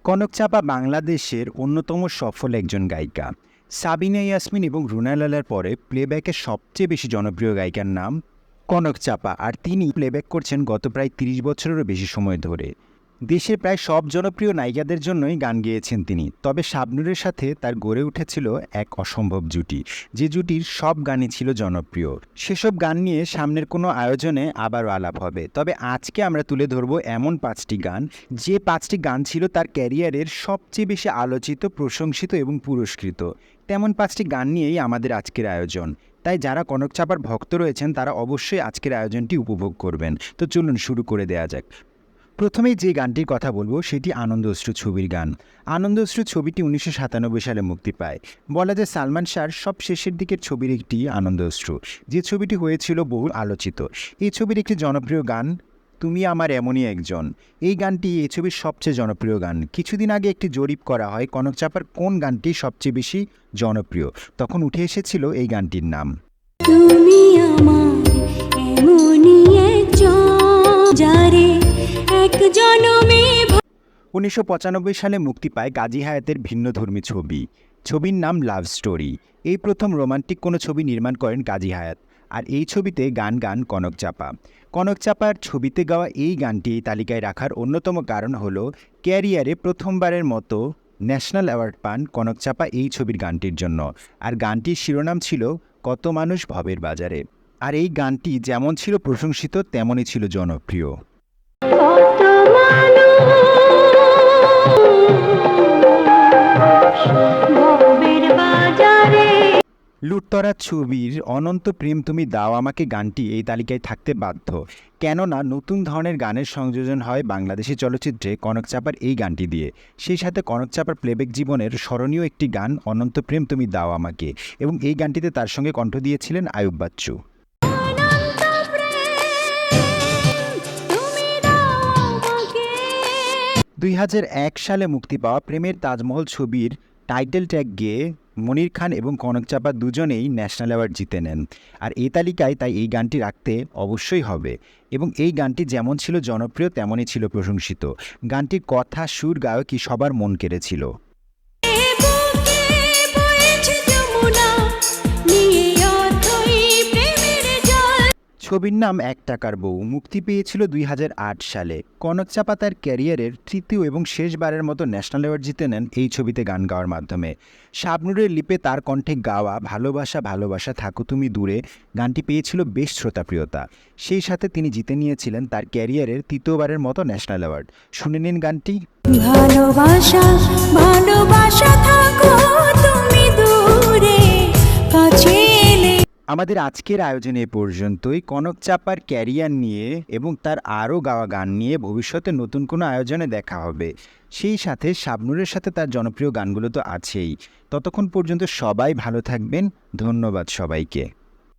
কনক চাপা বাংলাদেশের অন্যতম সফল একজন গায়িকা। সাবিনা ইয়াসমিন এবং রুনা লালার পরে প্লেব্যাকের সবচেয়ে বেশি জনপ্রিয় গায়িকার নাম কনক চাপা, আর তিনি প্লেব্যাক করছেন গত প্রায় ৩০ বছরেরও বেশি সময় ধরে। দেশের প্রায় সব জনপ্রিয় নায়িকাদের জন্যই গান গেয়েছেন তিনি। তবে শাবনূরের সাথে তার গড়ে উঠেছিল এক অসম্ভব জুটি, যে জুটির সব গানই ছিল জনপ্রিয়। সেসব গান নিয়ে সামনের কোনো আয়োজনে আবারও আলাপ হবে। তবে আজকে আমরা তুলে ধরব এমন ৫টি গান, যে ৫টি গান ছিল তার ক্যারিয়ারের সবচেয়ে বেশি আলোচিত, প্রশংসিত এবং পুরস্কৃত। তেমন ৫টি গান নিয়েই আমাদের আজকের আয়োজন। তাই যারা কনক চাপার ভক্ত রয়েছেন তারা অবশ্যই আজকের আয়োজনটি উপভোগ করবেন। তো চলুন শুরু করে দেওয়া যাক। প্রথমেই যে গানটির কথা বলবো সেটি আনন্দ অশ্রু ছবির গান। আনন্দ অশ্রু ছবিটি ১৯৯৭ সালে মুক্তি পায়। বলা যায় সালমান শাহর সব শেষের দিকের ছবির একটি আনন্দ অশ্রু, যে ছবিটি হয়েছিল বহু আলোচিত। এই ছবির একটি জনপ্রিয় গান তুমি আমার এমনই একজন। এই গানটি এই ছবির সবচেয়ে জনপ্রিয় গান। কিছুদিন আগে একটি জরিপ করা হয় কনক চাপার কোন গানটি সবচেয়ে বেশি জনপ্রিয়, তখন উঠে এসেছিল এই গানটির নাম। তুমি আমার এমনই একজন যারে এক জনমে ১৯৯৫ সালে মুক্তি পায় গাজী হায়াতের ভিন্নধর্মী ছবি। ছবির নাম লাভ স্টোরি। এই প্রথম রোমান্টিক কোনো ছবি নির্মাণ করেন গাজী হায়াত, আর এই ছবিতে গান গান কনক চাপা। কনক চাপার ছবিতে গাওয়া এই গানটি এই তালিকায় রাখার অন্যতম কারণ হল ক্যারিয়ারে প্রথমবারের মতো ন্যাশনাল অ্যাওয়ার্ড পান কনক চাপা এই ছবির গানটির জন্য। আর গানটির শিরোনাম ছিল কত মানুষ ভবের বাজারে। আর এই গানটি যেমন ছিল প্রশংসিত তেমনই ছিল জনপ্রিয়। কত ভবের বাজারে। লুটতরা ছবির অনন্ত প্রেম তুমি দাও আমাকে গানটি এই তালিকায় থাকতে বাধ্য, কেননা নতুন ধরনের গানের সংযোজন হয় বাংলাদেশি চলচ্চিত্রে কনক চাপার এই গানটি দিয়ে। সেই সাথে কনক চাপার প্লেব্যাক জীবনের স্মরণীয় একটি গান অনন্ত প্রেম তুমি দাও আমাকে, এবং এই গানটিতে তার সঙ্গে কণ্ঠ দিয়েছিলেন আয়ুব বাচ্চু। ২০০১ সালে মুক্তি পাওয়া প্রেমের তাজমহল ছবির টাইটেল ট্র্যাক গেয়ে মনির খান এবং কনক চাপা দুজনেই ন্যাশনাল অ্যাওয়ার্ড জিতে নেন। আর এই তালিকায় তাই এই গানটি রাখতে অবশ্যই হবে। এবং এই গানটি যেমন ছিল জনপ্রিয় তেমনই ছিল প্রশংসিত। গানটির কথা, সুর, গায়কী সবার মন কেড়েছিল। ছবির নাম এক টাকার বউ মুক্তি পেয়েছিল ২০০৮ সালে। কনক চাপা তার ক্যারিয়ারের তৃতীয় এবং শেষবারের মতো ন্যাশনাল অ্যাওয়ার্ড জিতে নেন এই ছবিতে গান গাওয়ার মাধ্যমে। শাবনূরের লিপে তার কণ্ঠে গাওয়া ভালোবাসা ভালোবাসা থাকো তুমি দূরে গানটি পেয়েছিল বেশ শ্রোতাপ্রিয়তা। সেই সাথে তিনি জিতে নিয়েছিলেন তার ক্যারিয়ারের তৃতীয়বারের মতো ন্যাশনাল অ্যাওয়ার্ড। শুনে নিন গানটি। ভালোবাসা ভালোবাসা থাকো তুমি দূরে, কাছে এলে। আমাদের আজকের আয়োজনে এ পর্যন্তই। কনক চাপার ক্যারিয়ার নিয়ে এবং তার আরও গাওয়া গান নিয়ে ভবিষ্যতে নতুন কোনো আয়োজনে দেখা হবে। সেই সাথে শাবনূরের সাথে তার জনপ্রিয় গানগুলো তো আছেই। ততক্ষণ পর্যন্ত সবাই ভালো থাকবেন। ধন্যবাদ সবাইকে।